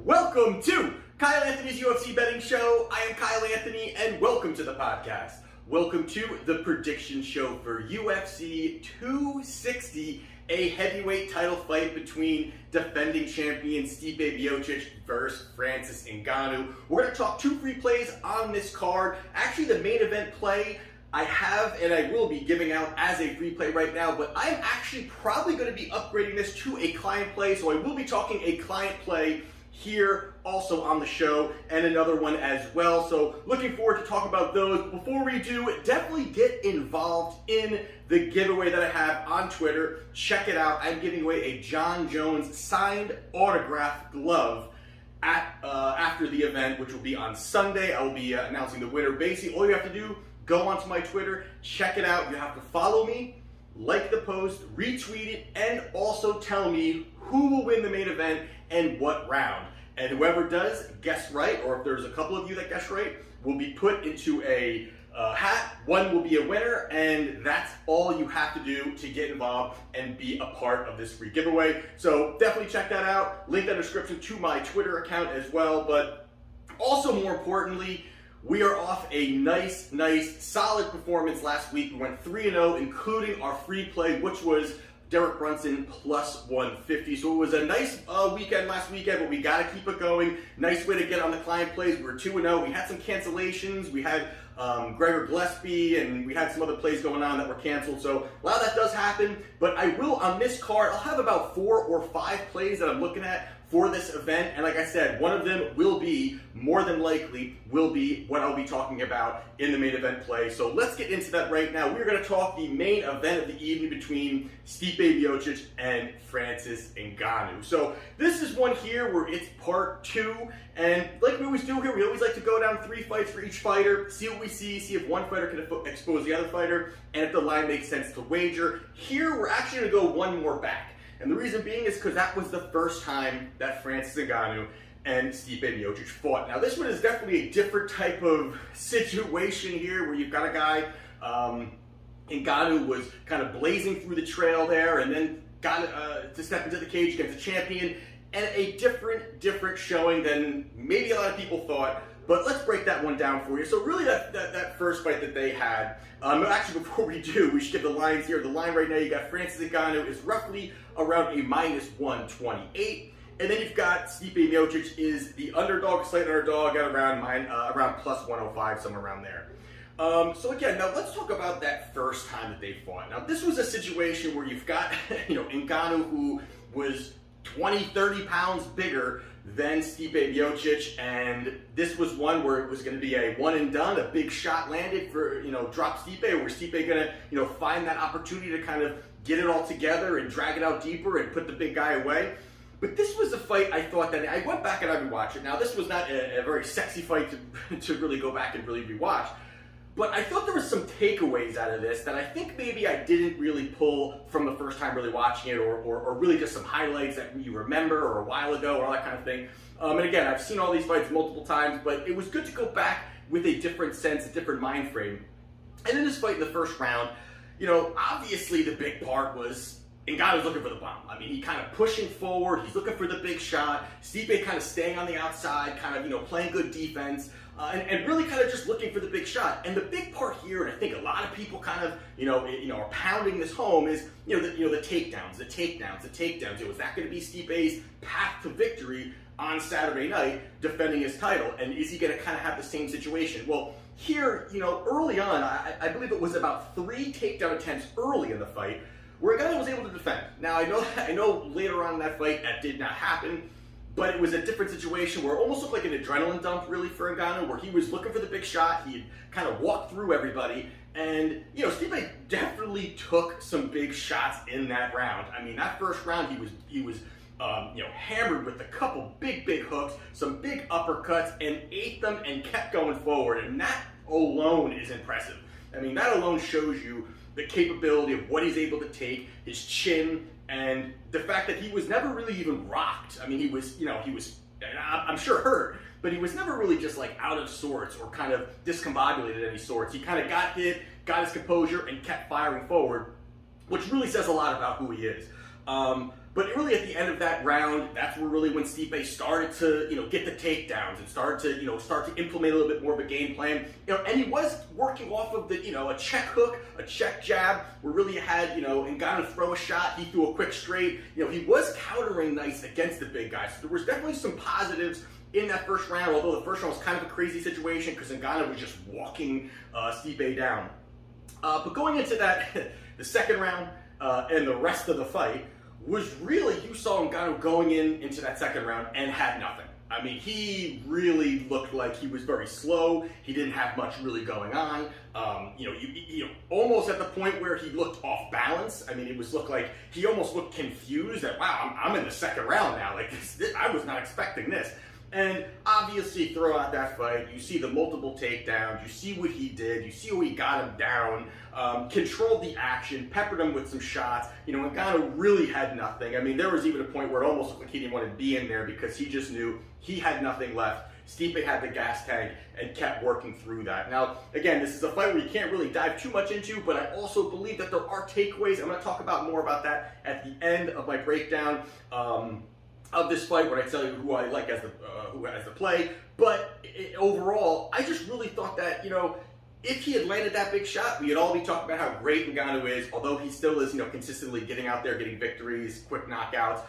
Welcome to Kyle Anthony's UFC Betting Show. I am Kyle Anthony, and welcome to the podcast. Welcome to the prediction show for UFC 260, a heavyweight title fight between defending champion Stipe Miocic versus Francis Ngannou. We're going to talk two free plays on this card. Actually, the main event play I have and I will be giving out as a free play right now, but I'm actually probably going to be upgrading this to a client play, so I will be talking a client play here also on the show and another one as well. So looking forward to talking about those. Before we do, definitely get involved in the giveaway that I have on Twitter. Check it out. I'm giving away a Jon Jones signed autograph glove after the event, which will be on Sunday. I will be announcing the winner. Basically, all you have to do, go onto my Twitter, check it out. You have to follow me, like the post, retweet it, and also tell me who will win the main event and what round. And whoever does guess right, or if there's a couple of you that guess right, will be put into a hat. One will be a winner, and that's all you have to do to get involved and be a part of this free giveaway. So definitely check that out. Link in the description to my Twitter account as well. But also more importantly, we are off a nice, solid performance last week. We went 3-0, including our free play, which was Derek Brunson plus 150. So it was a nice weekend last weekend, but we got to keep it going. Nice way to get on the client plays. We were 2-0. We had some cancellations. We had Gregor Gillespie, and we had some other plays going on that were canceled. So a lot of that does happen. But I will, on this card, I'll have about 4 or 5 plays that I'm looking at for this event, and like I said, one of them will be, more than likely, will be what I'll be talking about in the main event play. So let's get into that right now. We're going to talk the main event of the evening between Stipe Miocic and Francis Ngannou. So this is one here where it's part 2, and like we always do here, we always like to go down 3 fights for each fighter, see what we see if one fighter can expose the other fighter, and if the line makes sense to wager. Here, we're actually going to go one more back. And the reason being is because that was the first time that Francis Ngannou and Stipe Miocic fought. Now this one is definitely a different type of situation here, where you've got a guy, Ngannou was kind of blazing through the trail there, and then got to step into the cage against a champion, and a different showing than maybe a lot of people thought. But let's break that one down for you. So really that first fight that they had, actually before we do, we should get the lines here. The line right now, you got Francis Ngannou is roughly around a -128. And then you've got Stipe Miocic is the underdog, slight underdog at around plus 105, somewhere around there. So again, now let's talk about that first time that they fought. Now this was a situation where you've got, Ngannou, who was 20, 30 pounds bigger than Stipe Miocic, and this was one where it was going to be a one and done, a big shot landed for, drop Stipe, or Stipe going to, find that opportunity to kind of get it all together and drag it out deeper and put the big guy away. But this was a fight I thought that, I went back and I rewatched it. Now this was not a very sexy fight to really go back and really rewatch, but I thought there was some takeaways out of this that I think maybe I didn't really pull from the first time really watching it, or really just some highlights that you remember, or a while ago, or all that kind of thing. And again, I've seen all these fights multiple times, but it was good to go back with a different sense, a different mind frame. And in this fight in the first round, obviously the big part was Ngannou's looking for the bomb. I mean, he kind of pushing forward, he's looking for the big shot. Stipe kind of staying on the outside, kind of, playing good defense. And really kind of just looking for the big shot. And the big part here, and I think a lot of people kind of, are pounding this home, is, the takedowns. Was that going to be Stipe's path to victory on Saturday night, defending his title? And is he going to kind of have the same situation? Well, here, early on, I believe it was about 3 takedown attempts early in the fight where Ngannou was able to defend. Now, I know later on in that fight that did not happen, but it was a different situation where it almost looked like an adrenaline dump, really, for Ngannou, where he was looking for the big shot. He had kind of walked through everybody, and Stipe definitely took some big shots in that round. I mean, that first round, he was hammered with a couple big hooks, some big uppercuts, and ate them and kept going forward. And that alone is impressive. I mean, that alone shows you the capability of what he's able to take, his chin, and the fact that he was never really even rocked. I mean, he was, I'm sure hurt, but he was never really just like out of sorts or kind of discombobulated of any sorts. He kind of got hit, got his composure, and kept firing forward, which really says a lot about who he is. But really at the end of that round, that's where really when Stipe started to, get the takedowns and started to implement a little bit more of a game plan. And he was working off of the, a check hook, a check jab, where really you had, Ngannou throw a shot, he threw a quick straight. He was countering nice against the big guys. So there was definitely some positives in that first round, although the first round was kind of a crazy situation because Ngannou was just walking Stipe down. But going into that, the second round and the rest of the fight was really, you saw Ngannou going into that second round and had nothing. I mean, he really looked like he was very slow. He didn't have much really going on. Almost at the point where he looked off balance. I mean, looked like he almost looked confused that, wow, I'm in the second round now. Like, I was not expecting this. And obviously, throughout that fight, you see the multiple takedowns, you see what he did, you see how he got him down, controlled the action, peppered him with some shots. Ngannou really had nothing. I mean, there was even a point where it almost looked like he didn't want to be in there because he just knew he had nothing left. Stipe had the gas tank and kept working through that. Now, again, this is a fight where you can't really dive too much into, but I also believe that there are takeaways. I'm going to talk more about that at the end of my breakdown of this fight, when I tell you who I like as the play. But overall, I just really thought that, if he had landed that big shot, we would all be talking about how great Ngannou is, although he still is, consistently getting out there, getting victories, quick knockouts.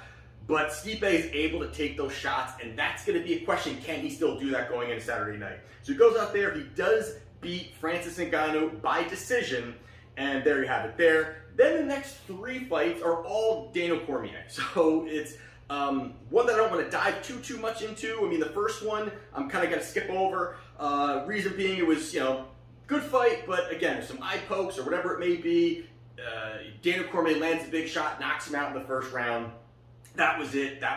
But Stipe is able to take those shots, and that's going to be a question. Can he still do that going into Saturday night? So he goes out there, he does beat Francis Ngannou by decision, and there you have it there. Then the next three fights are all Daniel Cormier. So it's one that I don't want to dive too much into. I mean, the first one I'm kind of going to skip over. Reason being, it was, good fight, but again, some eye pokes or whatever it may be. Daniel Cormier lands a big shot, knocks him out in the first round. That was it. But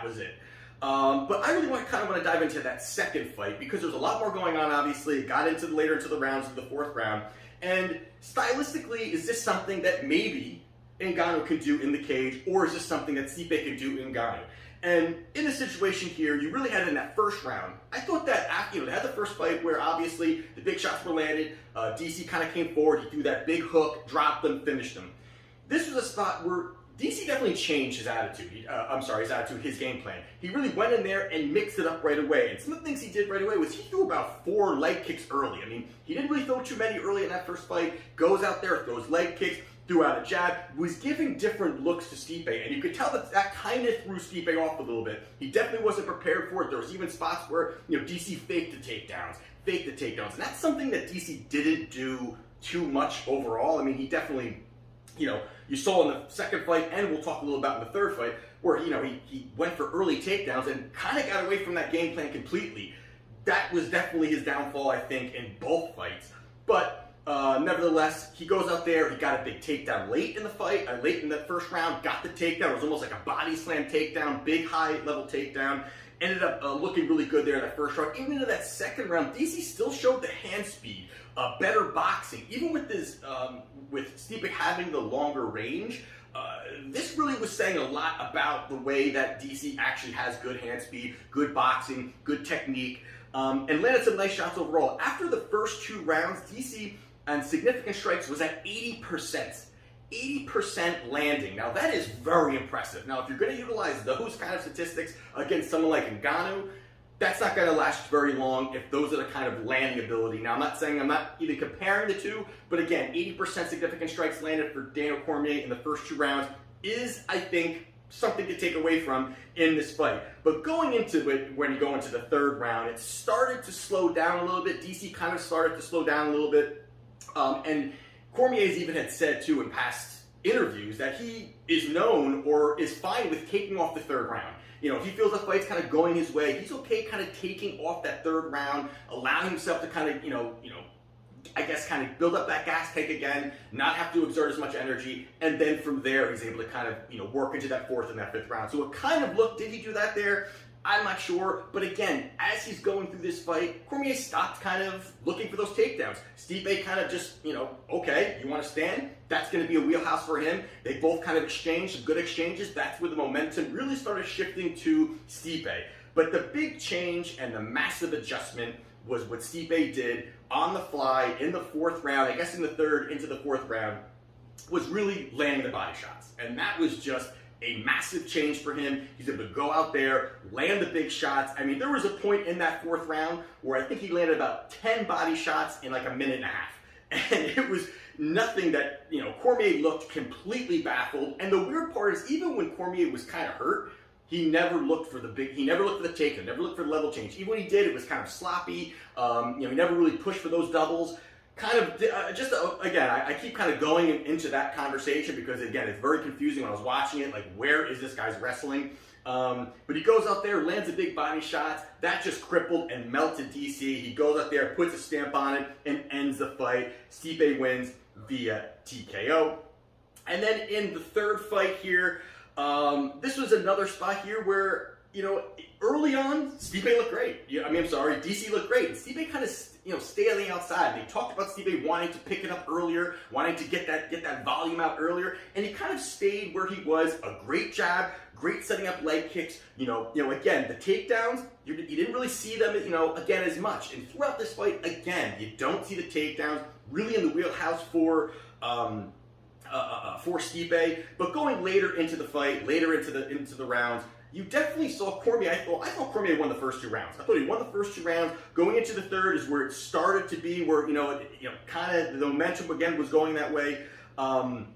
I really want to dive into that second fight because there's a lot more going on, obviously. It got into later into the rounds of the fourth round. And stylistically, is this something that maybe Ngannou can do in the cage, or is this something that Stipe can do in Ngannou? And in the situation here, you really had it in that first round. I thought that after, they had the first fight where obviously the big shots were landed. DC kind of came forward. He threw that big hook, dropped them, finished them. This was a spot where DC definitely changed his attitude. His game plan. He really went in there and mixed it up right away. And some of the things he did right away was he threw about 4 leg kicks early. I mean, he didn't really throw too many early in that first fight. Goes out there, throws leg kicks, threw out a jab, was giving different looks to Stipe, and you could tell that kind of threw Stipe off a little bit. He definitely wasn't prepared for it. There was even spots where, DC faked the takedowns, and that's something that DC didn't do too much overall. I mean, he definitely, you saw in the second fight, and we'll talk a little about in the third fight, where, he went for early takedowns and kind of got away from that game plan completely. That was definitely his downfall, I think, in both fights. But nevertheless, he goes out there, he got a big takedown late in the fight, late in the first round, got the takedown. It was almost like a body slam takedown, big high-level takedown. Ended up looking really good there in that first round. Even into that second round, DC still showed the hand speed, better boxing. Even with this, with Stipe having the longer range, this really was saying a lot about the way that DC actually has good hand speed, good boxing, good technique, and landed some nice shots overall. After the first 2 rounds, DC and significant strikes was at 80%. 80% landing. Now that is very impressive. Now if you're going to utilize those kind of statistics against someone like Ngannou, that's not going to last very long if those are the kind of landing ability. Now I'm not even comparing the two, but again, 80% significant strikes landed for Daniel Cormier in the first 2 rounds is, I think, something to take away from in this fight. But going into it, when you go into the third round, it started to slow down a little bit. DC kind of started to slow down a little bit. And Cormier's even had said, too, in past interviews that he is known or is fine with taking off the third round. If he feels the fight's kind of going his way, he's okay kind of taking off that third round, allowing himself to kind of, I guess kind of build up that gas tank again, not have to exert as much energy, and then from there he's able to kind of, work into that 4th and that 5th round. So it kind of looked, did he do that there? I'm not sure, but again, as he's going through this fight, Cormier stopped kind of looking for those takedowns. Stipe kind of just, okay, you want to stand? That's going to be a wheelhouse for him. They both kind of exchanged some good exchanges. That's where the momentum really started shifting to Stipe. But the big change and the massive adjustment was what Stipe did on the fly in the 4th round, I guess in the 3rd into the 4th round, was really landing the body shots. And that was just a massive change for him. He's able to go out there, land the big shots. I mean, there was a point in that 4th round where I think he landed about 10 body shots in like a minute and a half. And it was nothing that, you know, Cormier looked completely baffled. And the weird part is, even when Cormier was kind of hurt, he never looked for the takedown, never looked for the level change. Even when he did, it was kind of sloppy. You know, he never really pushed for those doubles. Kind of, again, I keep kind of going into that conversation because, again, it's very confusing when I was watching it. Like, where is this guy's wrestling? But he goes out there, lands a big body shot. That just crippled and melted DC. He goes out there, puts a stamp on it, and ends the fight. Stipe wins via TKO. And then in the 3rd fight here, this was another spot here where, you know, early on, Stipe looked great. DC looked great. And Stipe kind of, you know, stayed on the outside. They talked about Stipe wanting to pick it up earlier, wanting to get that volume out earlier, and he kind of stayed where he was. A great jab, great setting up leg kicks. You know, again, the takedowns, you didn't really see them, you know, again, as much. And throughout this fight, again, you don't see the takedowns really in the wheelhouse for Stipe. But going later into the fight, later into the rounds, you definitely saw Cormier. I thought Cormier won the first 2 rounds. I thought he won the first 2 rounds. Going into the 3rd is where it started to be, where kind of the momentum again was going that way. And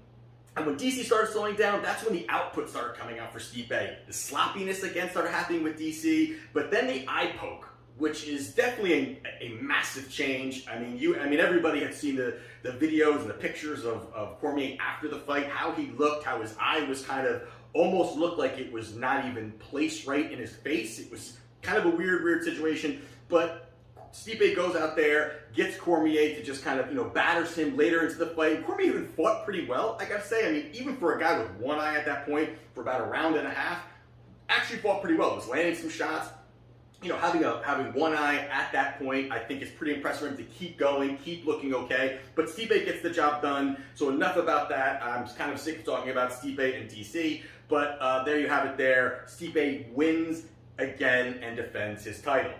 when DC started slowing down, that's when the output started coming out for Stipe. The sloppiness again started happening with DC, but then the eye poke, which is definitely a massive change. I mean, everybody had seen the videos and the pictures of Cormier after the fight, how he looked, how his eye was kind of almost looked like it was not even placed right in his face. It was kind of a weird situation. But Stipe goes out there, gets Cormier to just kind of, you know, batters him later into the fight. Cormier even fought pretty well, I gotta say. I mean, even for a guy with one eye at that point, for about a round and a half, actually fought pretty well. Was landing some shots. You know, having one eye at that point, I think is pretty impressive for him to keep going, keep looking okay. But Stipe gets the job done. So enough about that. I'm kind of sick of talking about Stipe and DC. But there you have it there. Stipe wins again and defends his title.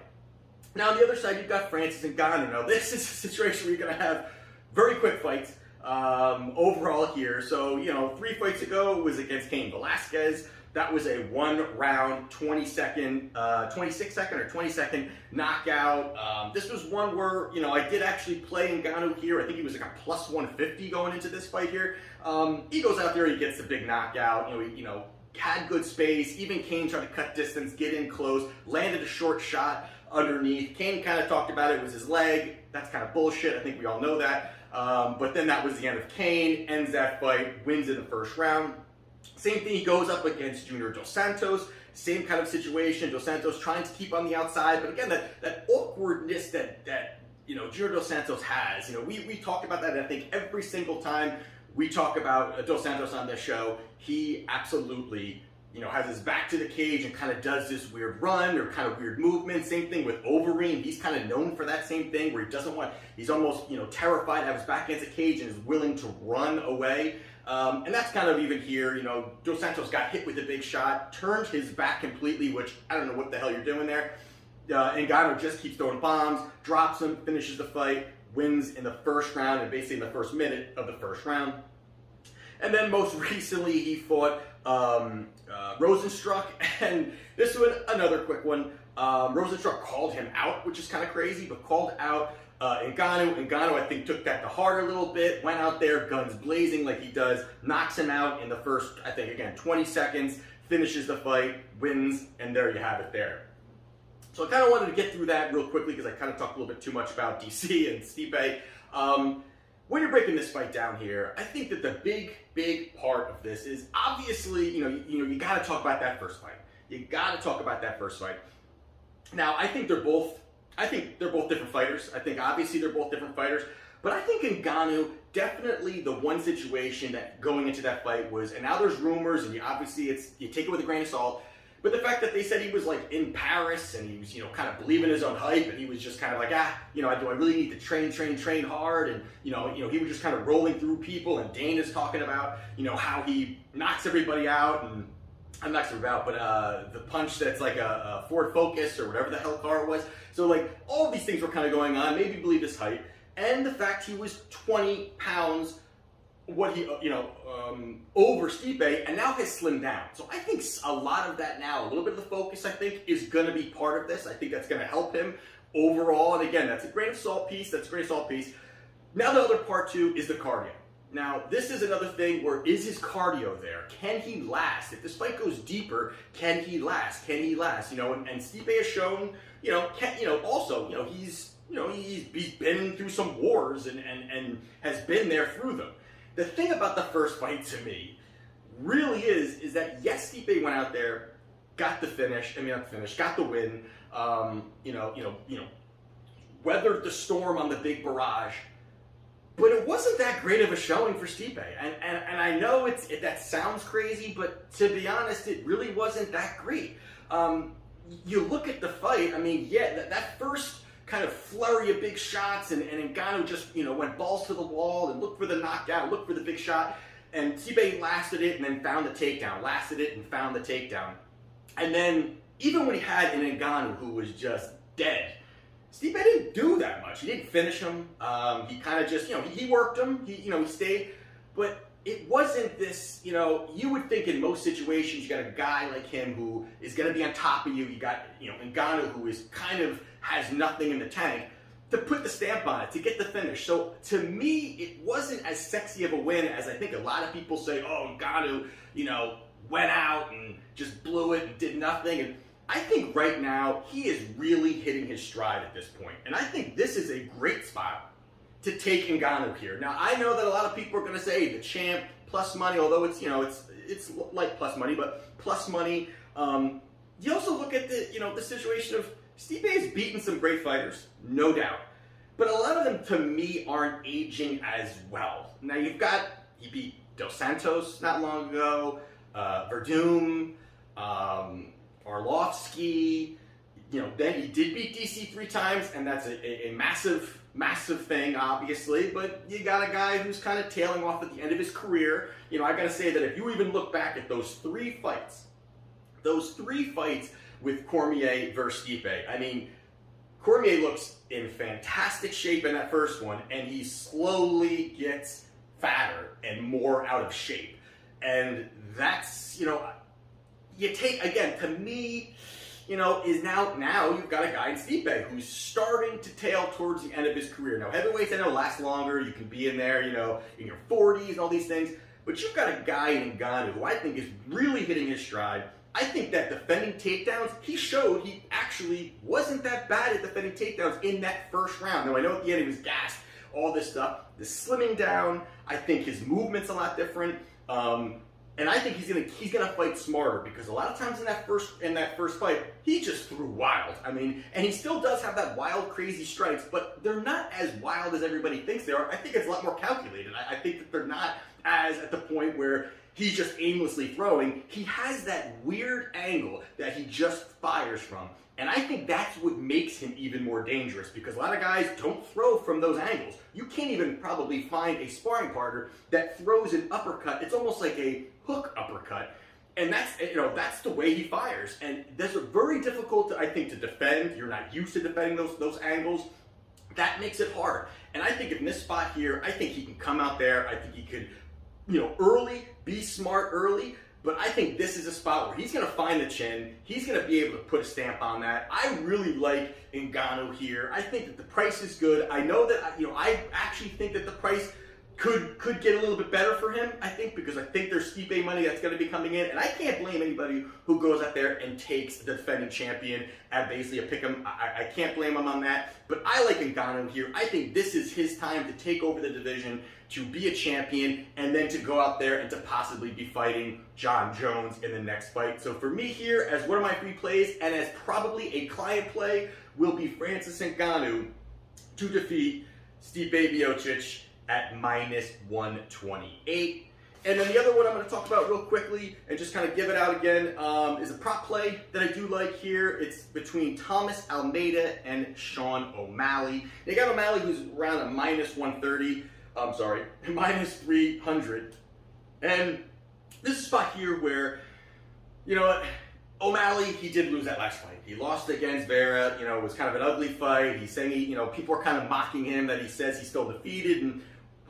Now on the other side, you've got Francis Ngannou. Now this is a situation where you're going to have very quick fights overall here. So, you know, 3 fights ago was against Cain Velasquez. That was a 1-round, 26-second knockout. This was one where, you know, I did actually play Ngannou here. I think he was like a plus 150 going into this fight here. He goes out there, he gets the big knockout. You know, had good space. Even Cain tried to cut distance, get in close, landed a short shot underneath. Cain kind of talked about it was his leg. That's kind of bullshit. I think we all know that. But then that was the end of Cain. Ends that fight, wins in the 1st round. Same thing, he goes up against Junior Dos Santos, same kind of situation. Dos Santos trying to keep on the outside, but again, that awkwardness that you know, Junior Dos Santos has. You know, we talk about that, I think, every single time we talk about Dos Santos on this show. He absolutely, you know, has his back to the cage and kind of does this weird run or kind of weird movement. Same thing with Overeem. He's kind of known for that same thing where he's almost, you know, terrified to have his back against the cage and is willing to run away. And that's kind of even here, you know, Dos Santos got hit with a big shot, turned his back completely, which I don't know what the hell you're doing there. Ngannou just keeps throwing bombs, drops him, finishes the fight, wins in the 1st round and basically in the 1st minute of the 1st round. And then most recently he fought Rosenstruck, and this one, another quick one. Rosenstruck called him out, which is kind of crazy, but called out Ngannou. Ngannou, I think, took that to heart a little bit, went out there, guns blazing like he does, knocks him out in the first, I think, again, 20 seconds, finishes the fight, wins, and there you have it there. So I kind of wanted to get through that real quickly because I kind of talked a little bit too much about DC and Stipe. When you're breaking this fight down here, I think that the big part of this is obviously, you got to talk about that first fight. You got to talk about that first fight. Now, I think they're both different fighters. I think obviously they're both different fighters. But I think Ngannou, definitely the one situation that going into that fight was, and now there's rumors, and you take it with a grain of salt, but the fact that they said he was like in Paris and he was, kind of believing his own hype, and he was just kind of like, do I really need to train hard? And, he was just kind of rolling through people, and Dana's talking about, how he knocks everybody out, and I'm not sure about, but the punch that's like a Ford Focus or whatever the hell car it was. So like all of these things were kind of going on, maybe believe his height, and the fact he was 20 pounds what he, over Stipe, and now has slimmed down. So I think a lot of that now, a little bit of the focus, I think, is going to be part of this. I think that's going to help him overall. And again, that's a grain of salt piece. That's a grain of salt piece. Now the other part, too, is the cardio. Now, this is another thing where is his cardio there? Can he last? If this fight goes deeper, can he last? Can he last? And Stipe has shown, he's been through some wars and has been there through them. The thing about the first fight to me really is that yes, Stipe went out there, got the finish. Got the win. Weathered the storm on the big barrage. But it wasn't that great of a showing for Stipe. And I know that sounds crazy, but to be honest, it really wasn't that great. You look at the fight, that first kind of flurry of big shots, and Ngannou just, went balls to the wall and looked for the knockout, looked for the big shot, and Stipe lasted it and then found the takedown, lasted it and found the takedown. And then, even when he had an Ngannou who was just dead, Stipe didn't do that much. He didn't finish him. He kind of just, he worked him. He stayed. But it wasn't this, you would think in most situations you got a guy like him who is going to be on top of you. You got, Ngannou who is kind of has nothing in the tank to put the stamp on it, to get the finish. So to me, it wasn't as sexy of a win as I think a lot of people say, oh, Ngannou, went out and just blew it and did nothing. And I think right now he is really hitting his stride at this point. And I think this is a great spot to take Ngannou here. Now, I know that a lot of people are going to say the champ plus money, although it's, it's like plus money, but plus money. You also look at the situation of Stipe has beaten some great fighters, no doubt. But a lot of them, to me, aren't aging as well. Now, he beat Dos Santos not long ago, Verdum, Arlovsky, then he did beat DC 3 times, and that's a massive, massive thing, obviously, but you got a guy who's kind of tailing off at the end of his career. I got to say that if you even look back at those three fights with Cormier versus Stipe, Cormier looks in fantastic shape in that first one, and he slowly gets fatter and more out of shape. And that's, you take, again, to me, is now you've got a guy in Stipe who's starting to tail towards the end of his career. Now, heavyweights, I know, last longer. You can be in there, in your 40s and all these things. But you've got a guy in Ngannou who I think is really hitting his stride. I think that defending takedowns, he showed he actually wasn't that bad at defending takedowns in that first round. Now, I know at the end he was gassed, all this stuff. The slimming down, I think his movement's a lot different. And I think he's gonna fight smarter, because a lot of times in that first fight, he just threw wild. And he still does have that wild, crazy strikes, but they're not as wild as everybody thinks they are. I think it's a lot more calculated. I think that they're not as at the point where he's just aimlessly throwing. He has that weird angle that he just fires from. And I think that's what makes him even more dangerous, because a lot of guys don't throw from those angles. You can't even probably find a sparring partner that throws an uppercut. It's almost like a hook uppercut. And that's the way he fires. And that's very difficult, I think, to defend. You're not used to defending those angles. That makes it hard. And I think in this spot here, I think he can come out there. I think he could, early, be smart early. But I think this is a spot where he's going to find the chin. He's going to be able to put a stamp on that. I really like Ngannou here. I think that the price is good. I know that, I actually think that the price could get a little bit better for him, I think, because I think there's Stipe money that's going to be coming in. And I can't blame anybody who goes out there and takes the defending champion at basically a pick'em. I can't blame him on that. But I like Ngannou here. I think this is his time to take over the division, to be a champion, and then to go out there and to possibly be fighting Jon Jones in the next fight. So for me here, as one of my free plays, and as probably a client play, will be Francis Ngannou to defeat Stipe Miocic at -128. And then the other one I'm going to talk about real quickly and just kind of give it out again is a prop play that I do like here. It's between Thomas Almeida and Sean O'Malley. They got O'Malley who's around a -130. -300. And this is a spot here where, O'Malley, he did lose that last fight. He lost against Vera. It was kind of an ugly fight. He's saying, people are kind of mocking him that he says he's still defeated. And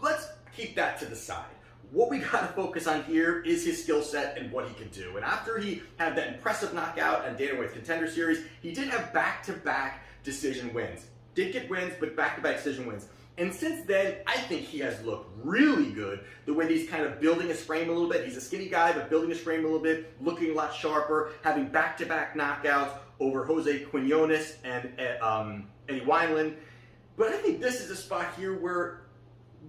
let's keep that to the side. what we got to focus on here is his skill set and what he can do. And after he had that impressive knockout on Dana White's Contender Series, he did have back-to-back decision wins. Did get wins, but back-to-back decision wins. And since then, I think he has looked really good. The way that he's kind of building his frame a little bit. He's a skinny guy, but building his frame a little bit, looking a lot sharper, having back-to-back knockouts over Jose Quinones and Eddie Wineland. But I think this is a spot here where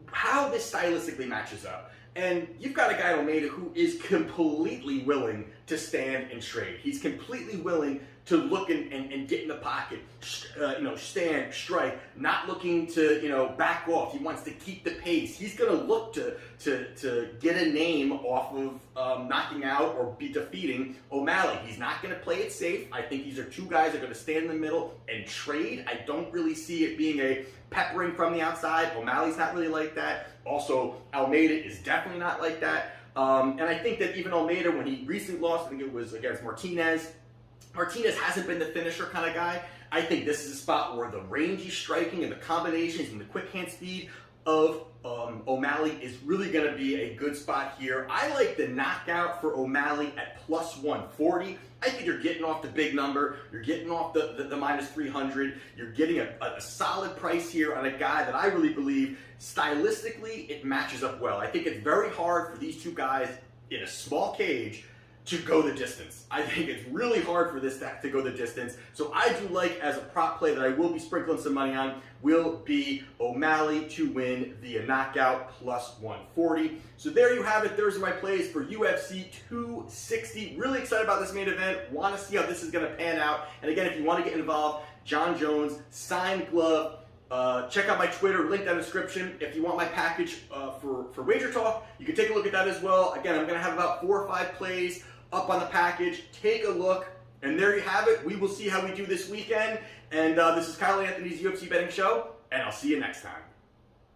how this stylistically matches up. And you've got a guy, Almeida, who is completely willing to stand and trade. He's completely willing to look and get in the pocket, stand, strike, not looking to, back off. He wants to keep the pace. He's going to look to get a name off of knocking out or defeating O'Malley. He's not going to play it safe. I think these are two guys that are going to stand in the middle and trade. I don't really see it being a peppering from the outside. O'Malley's not really like that. Also, Almeida is definitely not like that. And I think that even Almeida, when he recently lost, I think it was against Martinez hasn't been the finisher kind of guy. I think this is a spot where the range he's striking and the combinations and the quick hand speed of O'Malley is really going to be a good spot here. I like the knockout for O'Malley at plus 140. I think you're getting off the big number. You're getting off the minus 300. You're getting a solid price here on a guy that I really believe stylistically it matches up well. I think it's very hard for these two guys in a small cage to go the distance. I think it's really hard for this to go the distance. So I do like, as a prop play that I will be sprinkling some money on, will be O'Malley to win via knockout plus 140. So there you have it. Those are my plays for UFC 260. Really excited about this main event. Want to see how this is going to pan out. And again, if you want to get involved, Jon Jones, signed glove. Check out my Twitter, link down in the description. If you want my package for WagerTalk, you can take a look at that as well. Again, I'm going to have about 4 or 5 plays up on the package. Take a look, and there you have it. We will see how we do this weekend. And this is Kyle Anthony's UFC Betting Show, and I'll see you next time.